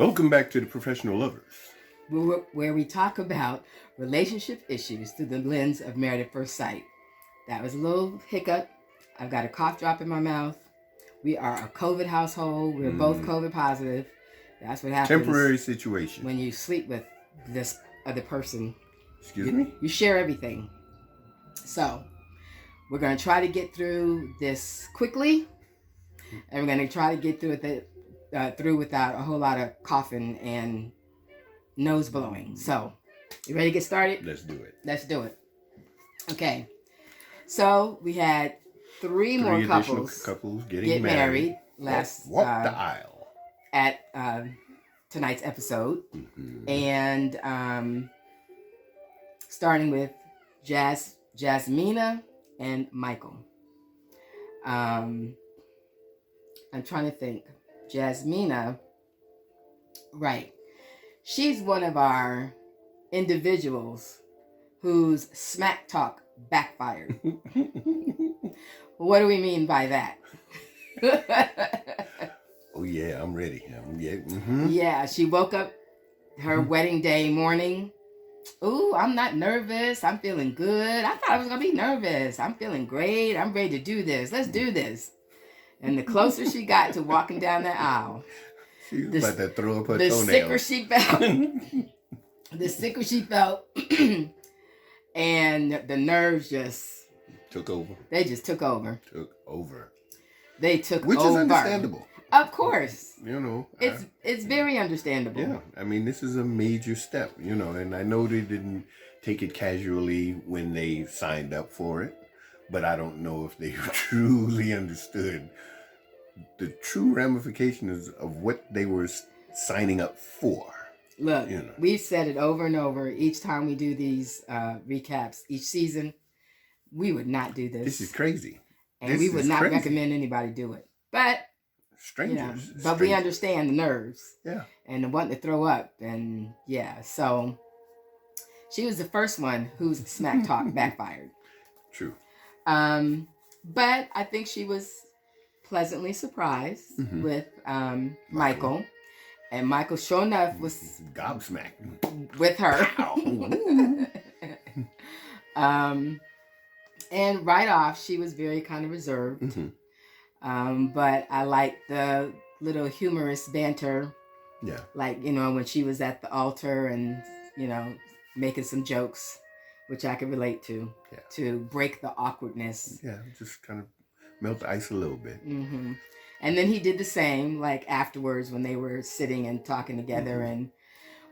Welcome back to the Professional Lovers, where we talk about relationship issues through the lens of Married at First Sight. That was a little hiccup. I've got a cough drop in my mouth. We are a COVID household. We're both COVID positive. That's what happens. Temporary situation. When you sleep with this other person. Excuse me? You share everything. So, we're going to try to get through this quickly. And we're going to try to get through without a whole lot of coughing and nose blowing. So, you ready to get started? Let's do it. Let's do it. Okay. So, we had three more couples get married last walk the aisle at tonight's episode. Mm-hmm. And starting with Jasmina and Michael. I'm trying to think. Jasmina, right. She's one of our individuals whose smack talk backfired. What do we mean by that? Oh, yeah, I'm ready. Yeah, she woke up her wedding day morning. Ooh, I'm not nervous. I'm feeling good. I thought I was going to be nervous. I'm feeling great. I'm ready to do this. Let's do this. And the closer she got to walking down the aisle, she was about to throw up her toenails. The sicker she felt, and the nerves just took over. They just took over. They took Which over. Which is understandable. Of course. It's very understandable. Yeah. I mean, this is a major step, and I know they didn't take it casually when they signed up for it, but I don't know if they truly understood the true ramifications of what they were signing up for. Look, we've said it over and over each time we do these recaps each season. We would not do this. This is crazy. And we would not recommend anybody do it. But strangers. But we understand the nerves. Yeah. And the wanting to throw up. And yeah, so she was the first one whose smack talk backfired. True. But I think she was pleasantly surprised with Michael. And Michael, sure enough, was gobsmacked with her. And right off, she was very kind of reserved. Mm-hmm. But I liked the little humorous banter. Yeah. Like, when she was at the altar and, making some jokes, which I could relate to, to break the awkwardness. Yeah, just kind of melt the ice a little bit. Mm-hmm. And then he did the same, like afterwards when they were sitting and talking together.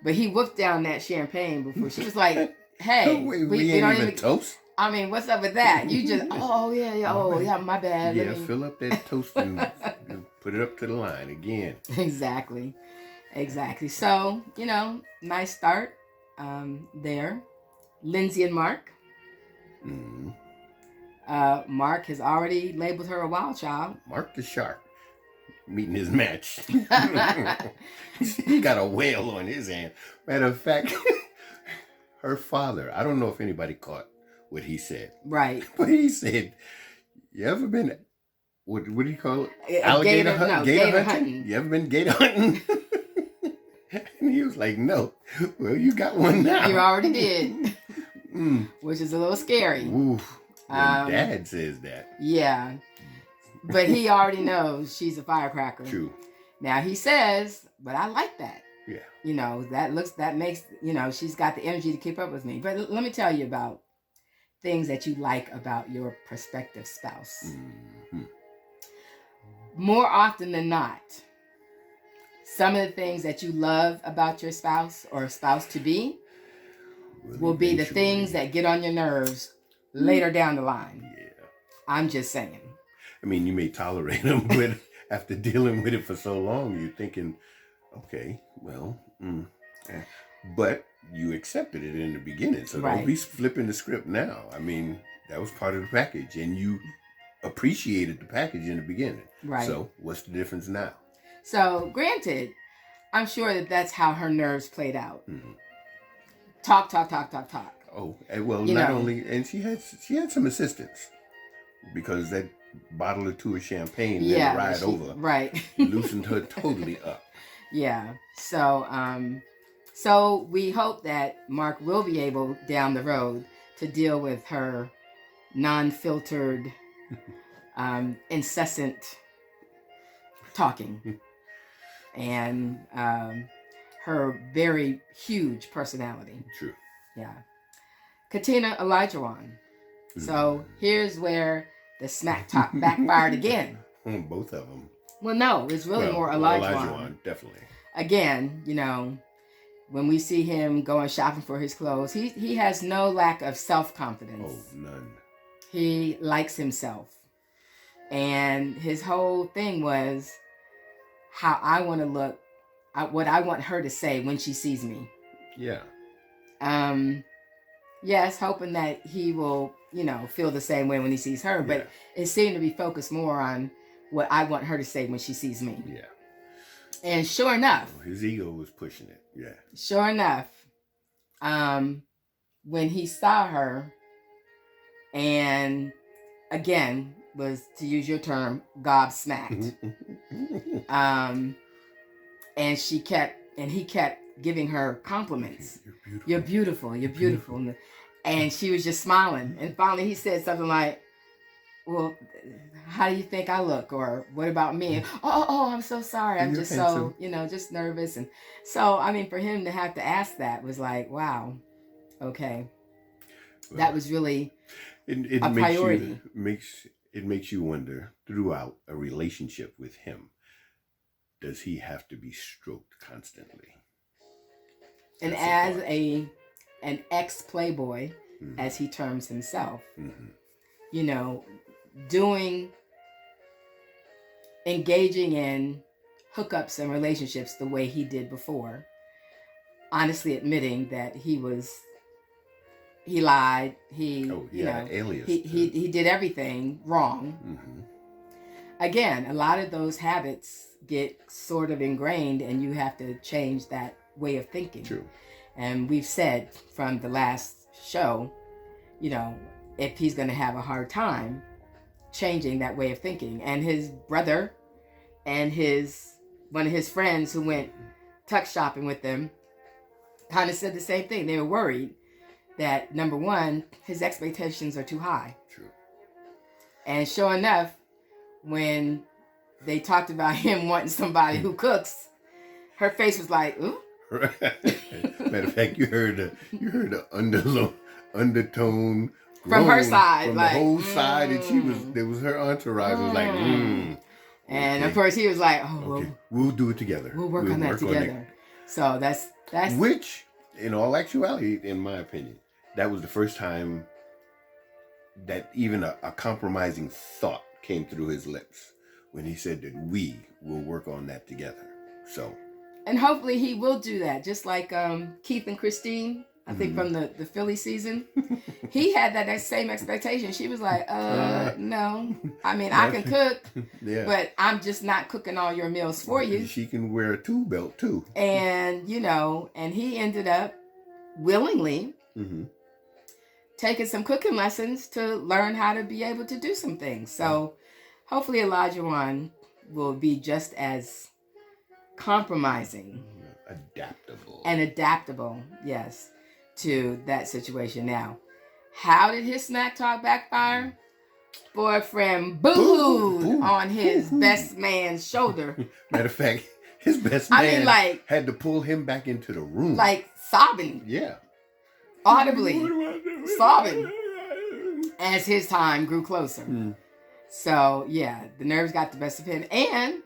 But he whooped down that champagne before. She was like, hey. we ain't even toast? I mean, what's up with that? You just, my bad. Yeah, fill up that toast and put it up to the line again. Exactly. So, nice start there. Lindsay and Mark. Mm-hmm. Mark has already labeled her a wild child. Mark the Shark. Meeting his match. He got a whale on his hand. Matter of fact, her father, I don't know if anybody caught what he said. Right. But he said, you ever been, what do you call it? Alligator gator hunting? hunting. You ever been gator hunting? And he was like, no. Well, you got one now. You already did. Which is a little scary. Oof. Dad says that. Yeah. But he already knows she's a firecracker. True. Now he says, but I like that. Yeah. That makes, she's got the energy to keep up with me. But let me tell you about things that you like about your prospective spouse. Mm-hmm. More often than not, some of the things that you love about your spouse or spouse to be will be the things that get on your nerves later down the line. Yeah. I'm just saying. I mean, you may tolerate them, but after dealing with it for so long, you're thinking, okay, well, but you accepted it in the beginning, so don't be flipping the script now. I mean, that was part of the package, and you appreciated the package in the beginning. Right. So what's the difference now? So, granted, I'm sure that's how her nerves played out. Mm-hmm. Talk. Oh, well, not only, and she had some assistance, because that bottle or two of champagne and the ride over right loosened her totally up. Yeah. So we hope that Mark will be able down the road to deal with her non-filtered, incessant talking and her very huge personality. True. Yeah. Katina Elijahwan. So here's where the smack talk backfired again. Both of them. Well, no, it's really more Elijahwan. Definitely. Again, when we see him going shopping for his clothes, he has no lack of self-confidence. Oh, none. He likes himself. And his whole thing was how I want to look, what I want her to say when she sees me. Yeah. Yes, hoping that he will, feel the same way when he sees her, but it seemed to be focused more on what I want her to say when she sees me. Yeah. And sure enough, his ego was pushing it. Yeah. Sure enough, when he saw her, and again was, to use your term, gobsmacked, and he kept giving her compliments. You're beautiful. You're beautiful. And she was just smiling. And finally he said something like, well, how do you think I look? Or what about me? Oh, I'm so sorry. I'm just handsome. So, just nervous. And so, for him to have to ask that was like, wow, okay. Well, that was really a priority. It makes you wonder, throughout a relationship with him, does he have to be stroked constantly? And as an ex-playboy, as he terms himself, engaging in hookups and relationships the way he did before, honestly admitting that he lied, he did everything wrong. Again, a lot of those habits get sort of ingrained, and you have to change that way of thinking. True. And we've said from the last show, if he's going to have a hard time changing that way of thinking. And his brother and one of his friends who went tuck shopping with them kind of said the same thing. They were worried that, number one, his expectations are too high. True. And sure enough, when they talked about him wanting somebody who cooks, her face was like, ooh. Matter of fact, you heard the undertone from her side, from like, the whole side, and there was her entourage was like, and of course he was like, oh, okay, we'll do it together. We'll work on that together. So that's which, in all actuality, in my opinion, that was the first time that even a compromising thought came through his lips when he said that we will work on that together. So. And hopefully he will do that, just like Keith and Christine, I think from the Philly season. He had that same expectation. She was like, no. I can cook, but I'm just not cooking all your meals for you. She can wear a tool belt too. And, and he ended up willingly taking some cooking lessons to learn how to be able to do some things. So hopefully Elijahwan will be just as compromising, adaptable, yes, to that situation. Now, how did his smack talk backfire? Boyfriend boo-hooed on his best man's shoulder. Matter of fact, his best man had to pull him back into the room, like sobbing, audibly sobbing as his time grew closer. So the nerves got the best of him, and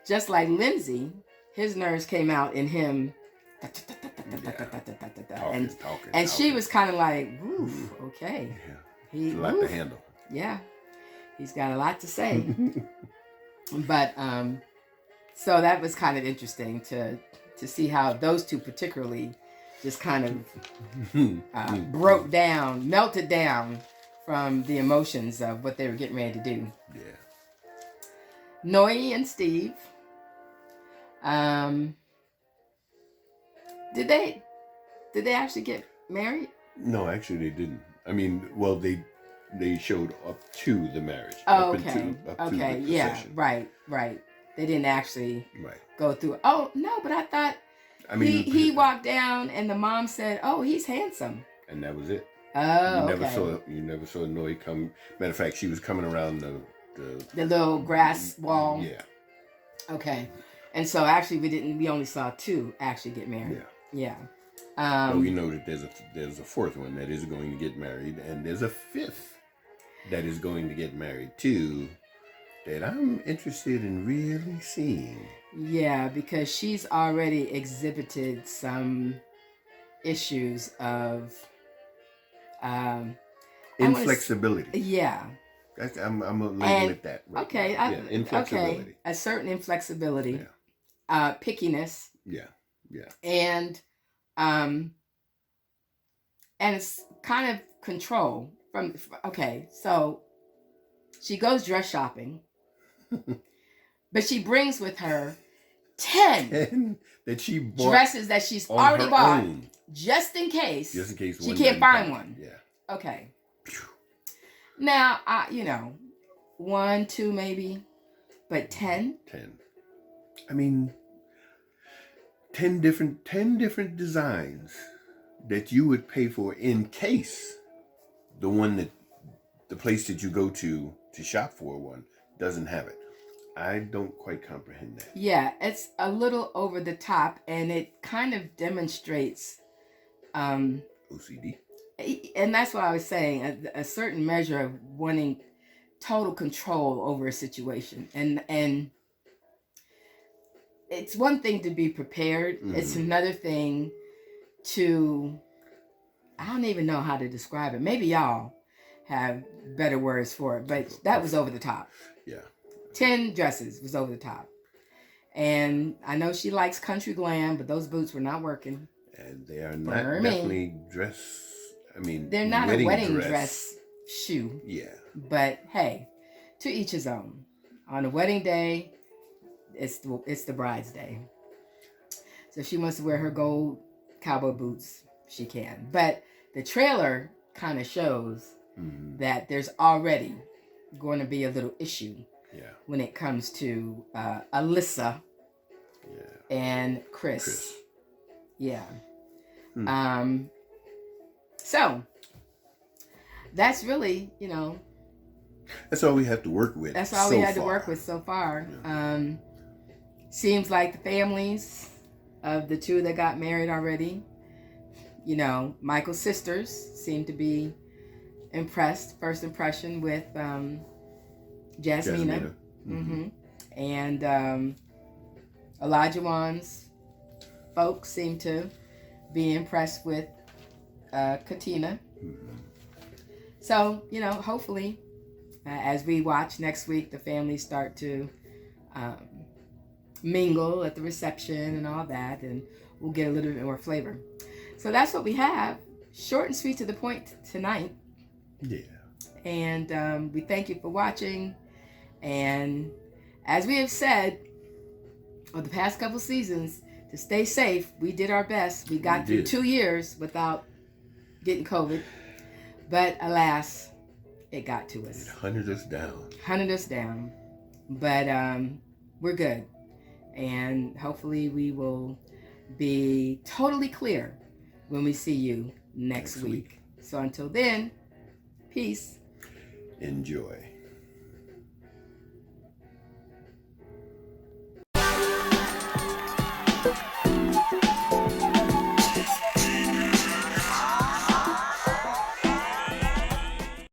just like Lindsay, his nerves came out in him. And she was kind of like, oof, okay. He's a lot to handle. Yeah. He's got a lot to say. But so that was kind of interesting to see how those two particularly just kind of melted down from the emotions of what they were getting ready to do. Yeah. Noe and Steve. Did they actually get married? No, actually they didn't. They showed up to the marriage. Oh, okay. Okay, yeah, right. they didn't actually Right. go through. Oh no, but I thought he walked down and the mom said, "Oh, he's handsome," and that was it. Oh, You never saw Noe come. Matter of fact, she was coming around the little grass wall. Yeah. Okay, and so actually we only saw 2 actually get married. Yeah. But we know that there's a 4th one that is going to get married, and there's a 5th that is going to get married too, that I'm interested in really seeing. Yeah, because she's already exhibited some issues of inflexibility. Yeah. I'm gonna label it that. Right. Okay. Inflexibility. Okay. A certain inflexibility. Yeah. Pickiness. Yeah. Yeah. And it's kind of control from. Okay, so she goes dress shopping, but she brings with her 10 that she bought dresses that she's already bought, just in case she can't find one. Yeah. Okay. Now, 1, 2 maybe, but 10. 10. I mean, 10 different designs that you would pay for in case the place that you go to shop for one doesn't have it. I don't quite comprehend that. Yeah, it's a little over the top, and it kind of demonstrates OCD. And that's what I was saying, a certain measure of wanting total control over a situation. And it's one thing to be prepared. Mm-hmm. It's another thing to, I don't even know how to describe it. Maybe y'all have better words for it, but that was over the top. Yeah. 10 dresses was over the top. And I know she likes country glam, but those boots were not working. And they are not definitely dress. I mean, they're not a wedding dress shoe. Yeah. But hey, to each his own. On a wedding day, it's the bride's day. So if she wants to wear her gold cowboy boots, she can. But the trailer kind of shows that there's already going to be a little issue when it comes to Alyssa and Chris. Yeah. So that's really, that's all we have to work with. That's all we had to work with so far. Yeah. Seems like the families of the 2 that got married already, Michael's sisters seem to be impressed, first impression, with Jasmina. Mm-hmm. And Elijah Wan's folks seem to be impressed with Katina. Mm-hmm. So, hopefully, as we watch next week, the families start to mingle at the reception and all that, and we'll get a little bit more flavor. So that's what we have. Short and sweet to the point tonight. Yeah. And we thank you for watching. And as we have said, over the past couple seasons, to stay safe, we did our best. We got through 2 years without getting COVID. But alas, it got to us. It hunted us down. But we're good. And hopefully we will be totally clear when we see you next week. So until then, peace. Enjoy.